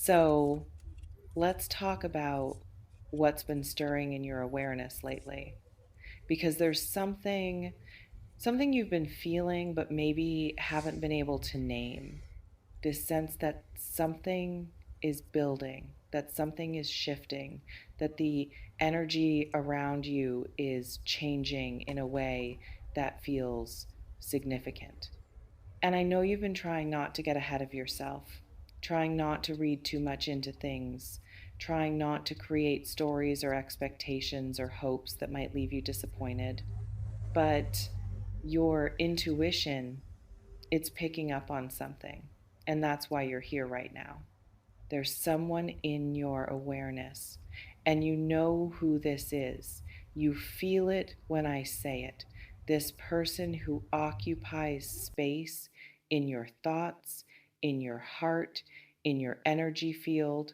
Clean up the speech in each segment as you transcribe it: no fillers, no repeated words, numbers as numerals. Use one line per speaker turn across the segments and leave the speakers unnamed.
So let's talk about what's been stirring in your awareness lately, because there's something you've been feeling but maybe haven't been able to name. This sense that something is building, that something is shifting, that the energy around you is changing in a way that feels significant. And I know you've been trying not to get ahead of yourself, trying not to read too much into things, trying not to create stories or expectations or hopes that might leave you disappointed. But your intuition, it's picking up on something. And that's why you're here right now. There's someone in your awareness, and you know who this is. You feel it when I say it. This person who occupies space in your thoughts, in your heart, in your energy field.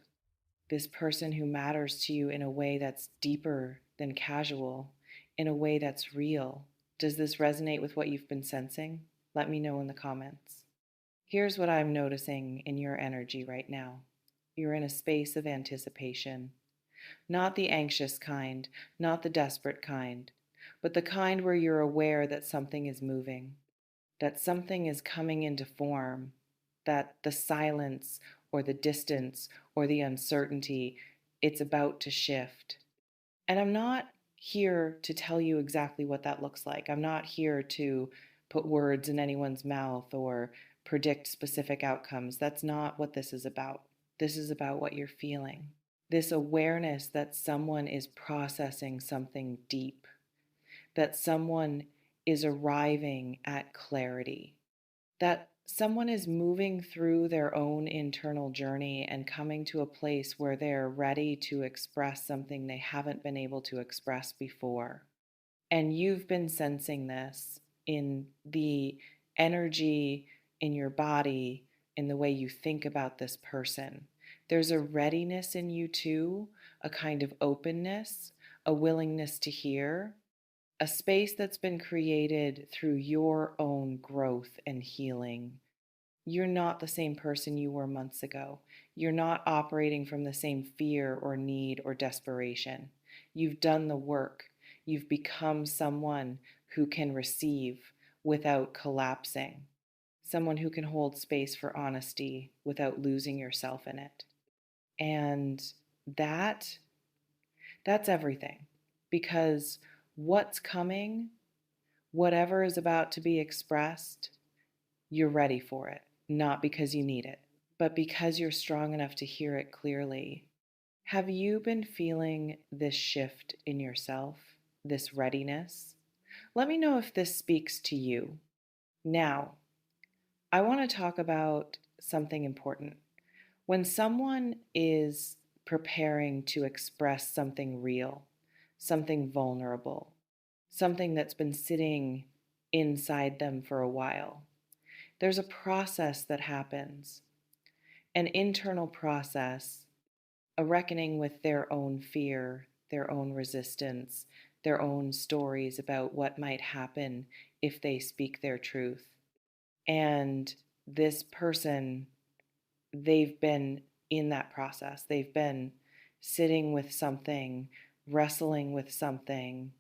This person who matters to you in a way that's deeper than casual, in a way that's real. Does this resonate with what you've been sensing? Let me know in the comments. Here's what I'm noticing in your energy right now. You're in a space of anticipation, not the anxious kind, not the desperate kind, but the kind where you're aware that something is moving, that something is coming into form, that the silence or the distance or the uncertainty, it's about to shift. And I'm not here to tell you exactly what that looks like. I'm not here to put words in anyone's mouth or predict specific outcomes. That's not what this is about. This is about what you're feeling. This awareness that someone is processing something deep, that someone is arriving at clarity, that someone is moving through their own internal journey and coming to a place where they're ready to express something they haven't been able to express before. And you've been sensing this in the energy in your body, in the way you think about this person. There's a readiness in you too, a kind of openness, a willingness to hear, a space that's been created through your own growth and healing. You're not the same person you were months ago. You're not operating from the same fear or need or desperation. You've done the work. You've become someone who can receive without collapsing, someone who can hold space for honesty without losing yourself in it. And that that's everything, because what's coming, whatever is about to be expressed, you're ready for it, not because you need it, but because you're strong enough to hear it clearly. Have you been feeling this shift in yourself, this readiness? Let me know if this speaks to you. Now, I want to talk about something important. When someone is preparing to express something real, something vulnerable, something that's been sitting inside them for a while, there's a process that happens, an internal process, a reckoning with their own fear, their own resistance, their own stories about what might happen if they speak their truth. And this person, they've been in that process. They've been sitting with something, wrestling with something,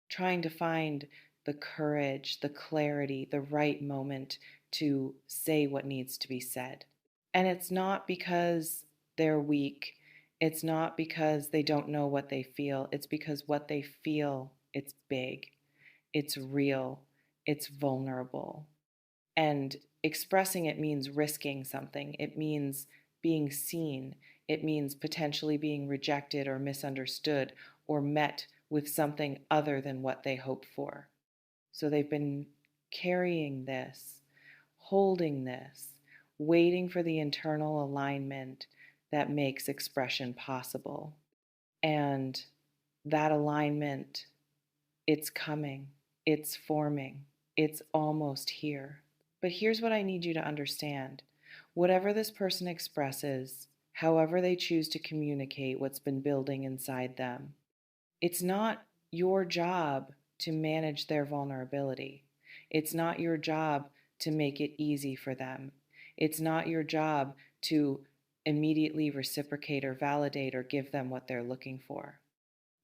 trying to find the courage, the clarity, the right moment to say what needs to be said. And it's not because they're weak. It's not because they don't know what they feel. It's because what they feel, it's big, it's real, it's vulnerable. And expressing it means risking something. It means being seen. It means potentially being rejected or misunderstood or met with something other than what they hoped for. So they've been carrying this, holding this, waiting for the internal alignment that makes expression possible. And that alignment, it's coming, it's forming, it's almost here. But here's what I need you to understand. Whatever this person expresses, however they choose to communicate what's been building inside them, it's not your job to manage their vulnerability. It's not your job to make it easy for them. It's not your job to immediately reciprocate or validate or give them what they're looking for.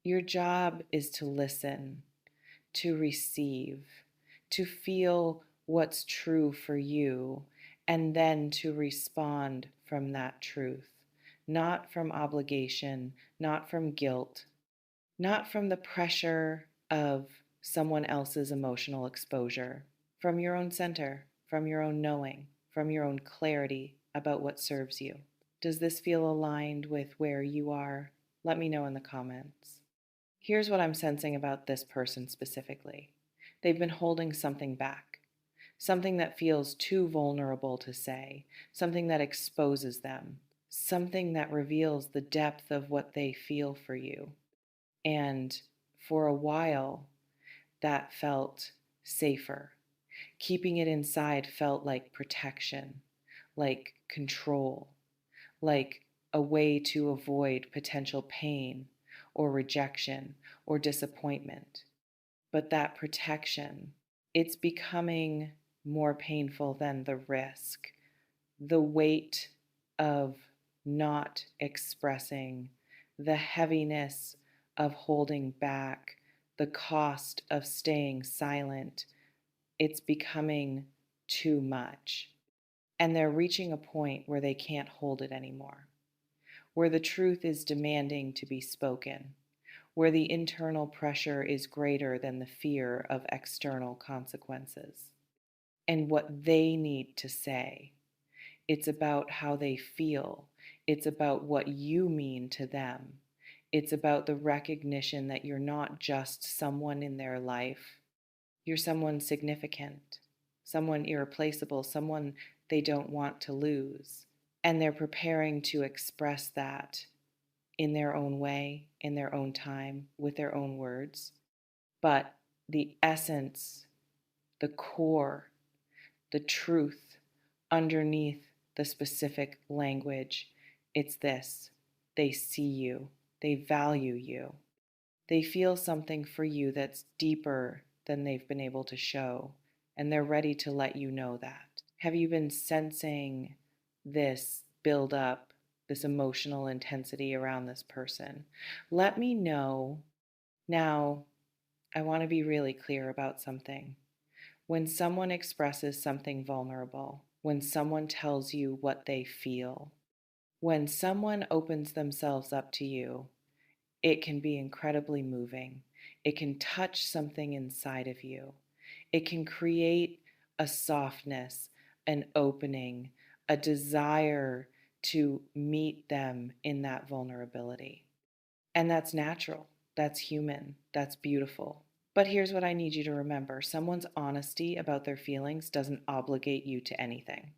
Your job is to listen, to receive, to feel what's true for you, and then to respond from that truth, not from obligation, not from guilt, not from the pressure of someone else's emotional exposure, from your own center, from your own knowing, from your own clarity about what serves you. Does this feel aligned with where you are? Let me know in the comments. Here's what I'm sensing about this person specifically. They've been holding something back, something that feels too vulnerable to say, something that exposes them, something that reveals the depth of what they feel for you. And for a while, that felt safer. Keeping it inside felt like protection, like control, like a way to avoid potential pain or rejection or disappointment. But that protection, it's becoming more painful than the risk. The weight of not expressing, the heaviness of holding back, the cost of staying silent, it's becoming too much. And they're reaching a point where they can't hold it anymore, where the truth is demanding to be spoken, where the internal pressure is greater than the fear of external consequences. And what they need to say, it's about how they feel. It's about what you mean to them. It's about the recognition that you're not just someone in their life. You're someone significant, someone irreplaceable, someone they don't want to lose. And they're preparing to express that in their own way, in their own time, with their own words. But the essence, the core, the truth underneath the specific language, it's this: they see you, they value you, they feel something for you that's deeper than they've been able to show, and they're ready to let you know that. Have you been sensing this build up, this emotional intensity around this person? Let me know. Now, I want to be really clear about something. When someone expresses something vulnerable, when someone tells you what they feel, when someone opens themselves up to you, it can be incredibly moving. It can touch something inside of you. It can create a softness, an opening, a desire to meet them in that vulnerability. And that's natural, that's human, that's beautiful. But here's what I need you to remember: someone's honesty about their feelings doesn't obligate you to anything.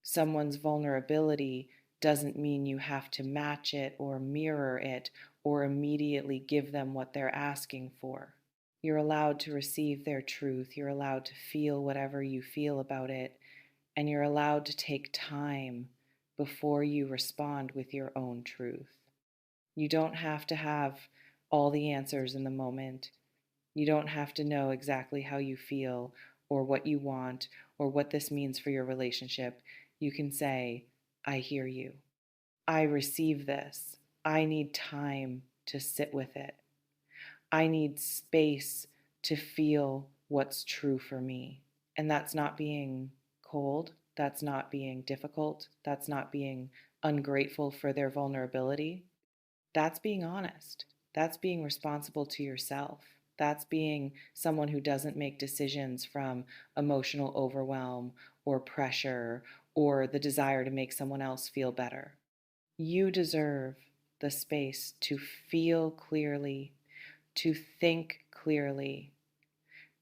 Someone's vulnerability doesn't mean you have to match it or mirror it or immediately give them what they're asking for. You're allowed to receive their truth. You're allowed to feel whatever you feel about it. And you're allowed to take time before you respond with your own truth. You don't have to have all the answers in the moment. You don't have to know exactly how you feel or what you want or what this means for your relationship. You can say, I hear you. I receive this. I need time to sit with it. I need space to feel what's true for me. And that's not being cold. That's not being difficult. That's not being ungrateful for their vulnerability. That's being honest. That's being responsible to yourself. That's being someone who doesn't make decisions from emotional overwhelm or pressure or the desire to make someone else feel better. You deserve the space to feel clearly, to think clearly,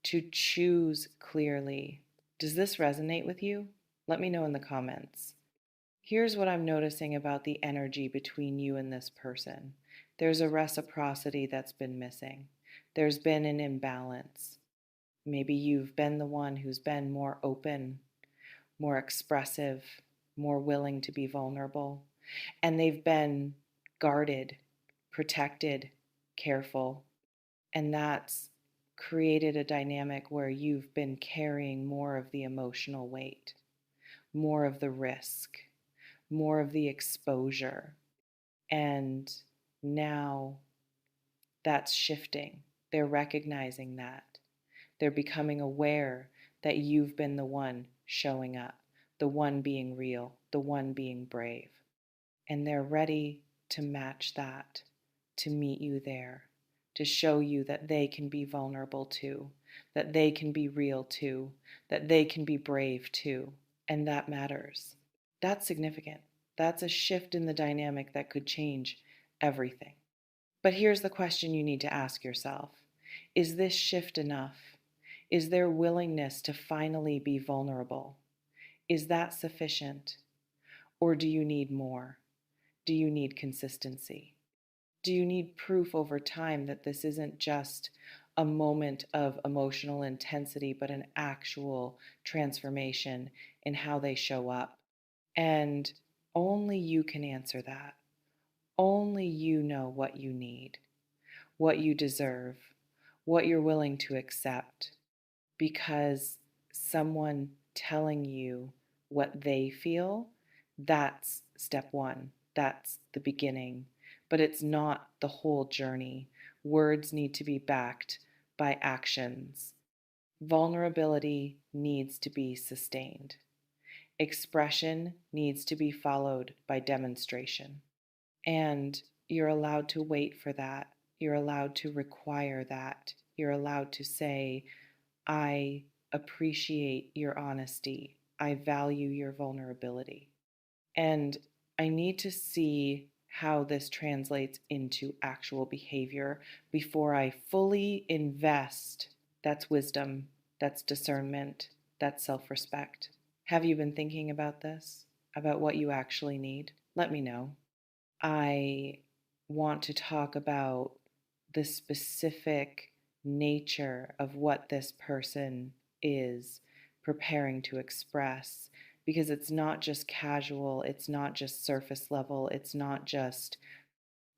to choose clearly. Does this resonate with you? Let me know in the comments. Here's what I'm noticing about the energy between you and this person. There's a reciprocity that's been missing. There's been an imbalance. Maybe you've been the one who's been more open, more expressive, more willing to be vulnerable, and they've been guarded, protected, careful, and that's created a dynamic where you've been carrying more of the emotional weight, more of the risk, more of the exposure. And now that's shifting. They're recognizing that. They're becoming aware that you've been the one showing up, the one being real, the one being brave. And they're ready to match that, to meet you there, to show you that they can be vulnerable too, that they can be real too, that they can be brave too. And that matters. That's significant. That's a shift in the dynamic that could change everything. But here's the question you need to ask yourself. Is this shift enough? Is their willingness to finally be vulnerable? Is that sufficient? Or do you need more? Do you need consistency? Do you need proof over time that this isn't just a moment of emotional intensity, but an actual transformation in how they show up? And only you can answer that. Only you know what you need, what you deserve, what you're willing to accept, because someone telling you what they feel, that's step one. That's the beginning. But it's not the whole journey. Words need to be backed by actions. Vulnerability needs to be sustained. Expression needs to be followed by demonstration. And you're allowed to wait for that. You're allowed to require that. You're allowed to say, I appreciate your honesty. I value your vulnerability. And I need to see how this translates into actual behavior before I fully invest. That's wisdom, that's discernment, that's self respect. Have you been thinking about this? About what you actually need? Let me know. I want to talk about the specific nature of what this person is preparing to express, because it's not just casual, it's not just surface level, it's not just,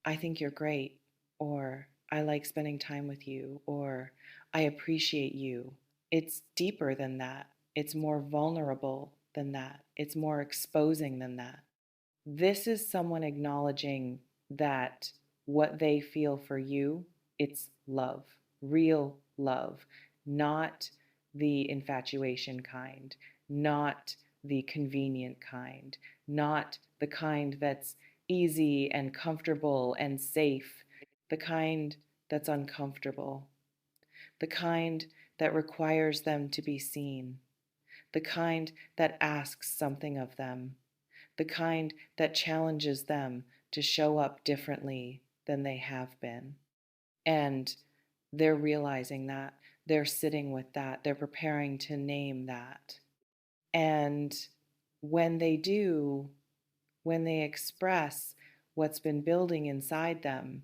I think you're great, or I like spending time with you, or I appreciate you. It's deeper than that, it's more vulnerable than that, it's more exposing than that. This is someone acknowledging that what they feel for you, it's love, real love, not the infatuation kind, not the convenient kind, not the kind that's easy and comfortable and safe, the kind that's uncomfortable, the kind that requires them to be seen, the kind that asks something of them, the kind that challenges them to show up differently than they have been. And they're realizing that, they're sitting with that, they're preparing to name that. And when they do, when they express what's been building inside them,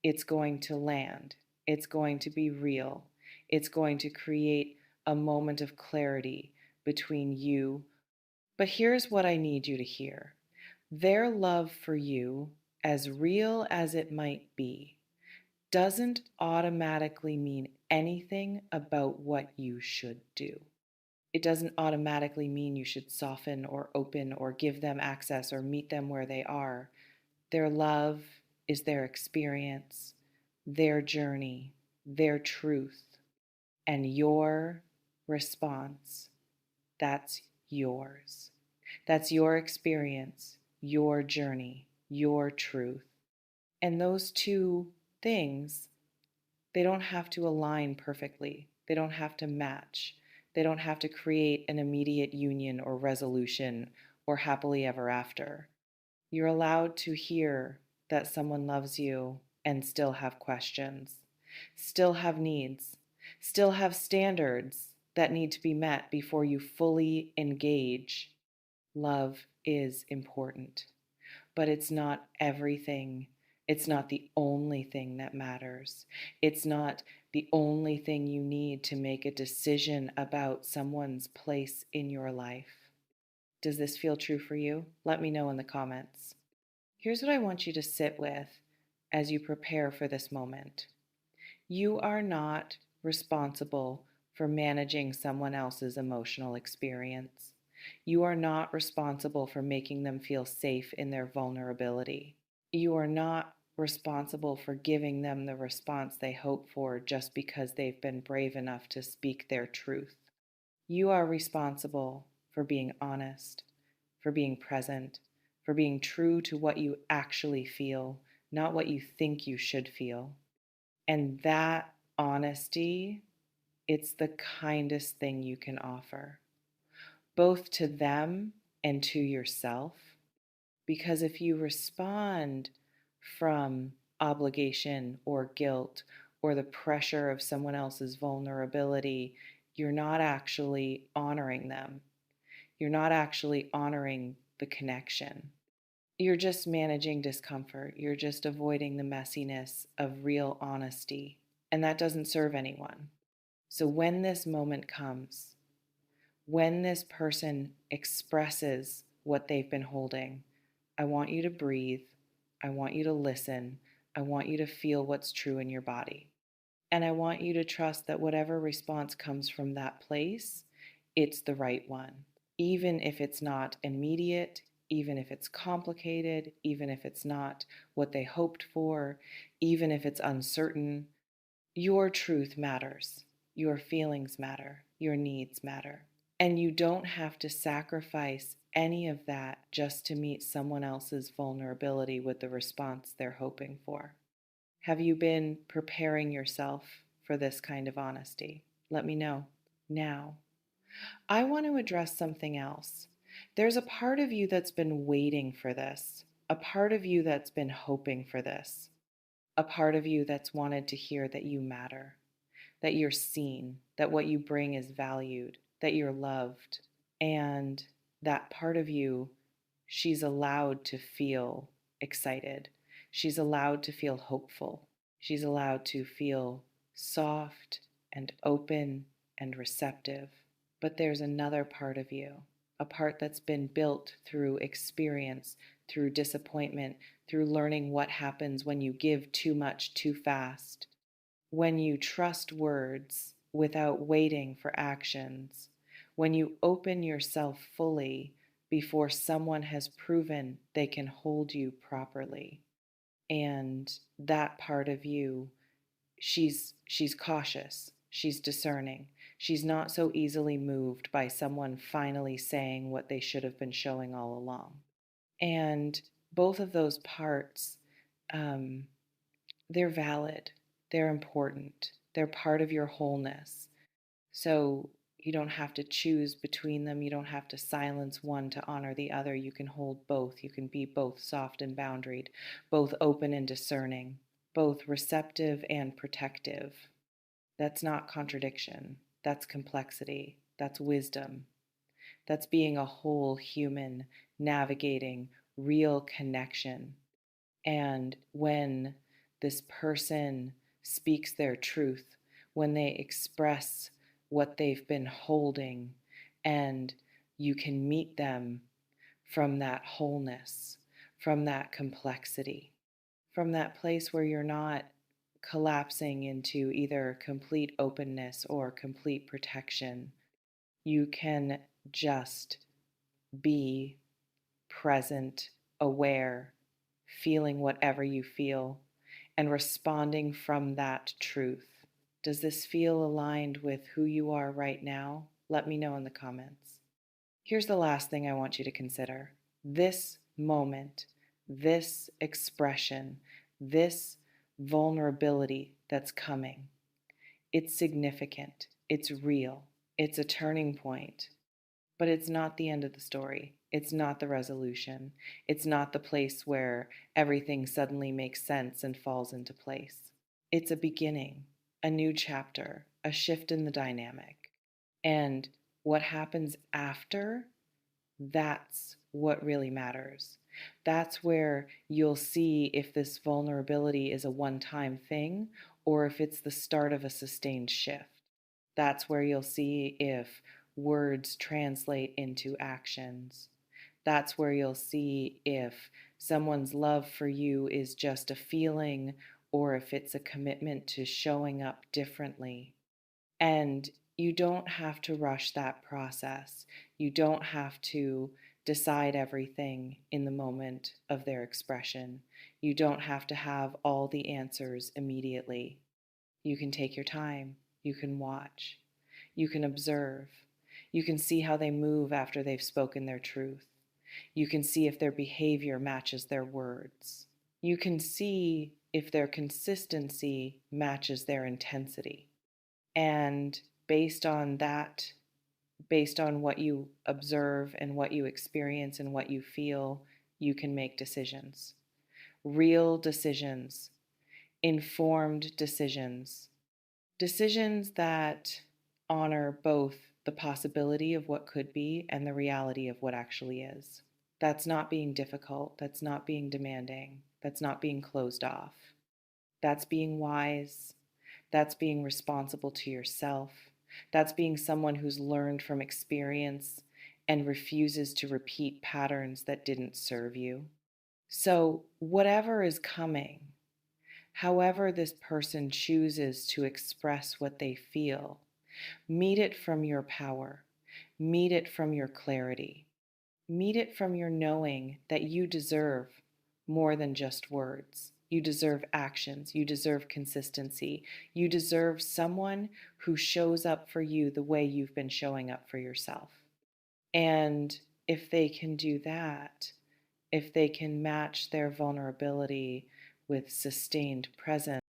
it's going to land, it's going to be real, it's going to create a moment of clarity between you. But here's what I need you to hear. Their love for you, as real as it might be, doesn't automatically mean anything about what you should do. It doesn't automatically mean you should soften or open or give them access or meet them where they are. Their love is their experience, their journey, their truth, and your response. That's yours. That's your experience, your journey, your truth. And those two things, they don't have to align perfectly. They don't have to match. They don't have to create an immediate union or resolution or happily ever after. You're allowed to hear that someone loves you and still have questions, still have needs, still have standards that need to be met before you fully engage. Love is important, but it's not everything. It's not the only thing that matters. It's not the only thing you need to make a decision about someone's place in your life. Does this feel true for you? Let me know in the comments. Here's what I want you to sit with as you prepare for this moment. You are not responsible for managing someone else's emotional experience. You are not responsible for making them feel safe in their vulnerability. You are not responsible for giving them the response they hope for just because they've been brave enough to speak their truth. You are responsible for being honest, for being present, for being true to what you actually feel, not what you think you should feel. And that honesty, it's the kindest thing you can offer, both to them and to yourself. Because if you respond from obligation or guilt or the pressure of someone else's vulnerability, you're not actually honoring them. You're not actually honoring the connection. You're just managing discomfort. You're just avoiding the messiness of real honesty. And that doesn't serve anyone. So when this moment comes, when this person expresses what they've been holding, I want you to breathe. I want you to listen. I want you to feel what's true in your body. And I want you to trust that whatever response comes from that place, it's the right one. Even if it's not immediate, even if it's complicated, even if it's not what they hoped for, even if it's uncertain, your truth matters. Your feelings matter. Your needs matter. And you don't have to sacrifice any of that just to meet someone else's vulnerability with the response they're hoping for. Have you been preparing yourself for this kind of honesty? Let me know now. I want to address something else. There's a part of you that's been waiting for this, a part of you that's been hoping for this, a part of you that's wanted to hear that you matter, that you're seen, that what you bring is valued, that you're loved. And that part of you, she's allowed to feel excited. She's allowed to feel hopeful. She's allowed to feel soft and open and receptive. But there's another part of you, a part that's been built through experience, through disappointment, through learning what happens when you give too much too fast, when you trust words without waiting for actions, when you open yourself fully before someone has proven they can hold you properly. And that part of you, she's cautious, she's discerning. She's not so easily moved by someone finally saying what they should have been showing all along. And both of those parts, um, they're valid, they're important, they're part of your wholeness. So you don't have to choose between them. You don't have to silence one to honor the other. You can hold both. You can be both soft and boundaried, both open and discerning, both receptive and protective. That's not contradiction. That's complexity. That's wisdom. That's being a whole human navigating real connection. And when this person speaks their truth, when they express what they've been holding, and you can meet them from that wholeness, from that complexity, from that place where you're not collapsing into either complete openness or complete protection. You can just be present, aware, feeling whatever you feel, and responding from that truth. Does this feel aligned with who you are right now? Let me know in the comments. Here's the last thing I want you to consider. This moment, this expression, this vulnerability that's coming, it's significant, it's real, it's a turning point. But it's not the end of the story. It's not the resolution. It's not the place where everything suddenly makes sense and falls into place. It's a beginning, a new chapter, a shift in the dynamic. And what happens after, that's what really matters. That's where you'll see if this vulnerability is a one-time thing or if it's the start of a sustained shift. That's where you'll see if words translate into actions. That's where you'll see if someone's love for you is just a feeling or if it's a commitment to showing up differently. And You don't have to rush that process. You don't have to decide everything in the moment of their expression. You don't have to have all the answers immediately. You can take your time. You can watch. You can observe. You can see how they move after they've spoken their truth. You can see if their behavior matches their words. You can see if their consistency matches their intensity. And based on that, based on what you observe and what you experience and what you feel, you can make decisions. Real decisions, informed decisions, decisions that honor both the possibility of what could be and the reality of what actually is. That's not being difficult. That's not being demanding. That's not being closed off. That's being wise. That's being responsible to yourself. That's being someone who's learned from experience and refuses to repeat patterns that didn't serve you. So, whatever is coming, however this person chooses to express what they feel, meet it from your power, meet it from your clarity, meet it from your knowing that you deserve more than just words. You deserve actions. You deserve consistency. You deserve someone who shows up for you the way you've been showing up for yourself. And if they can do that, if they can match their vulnerability with sustained presence,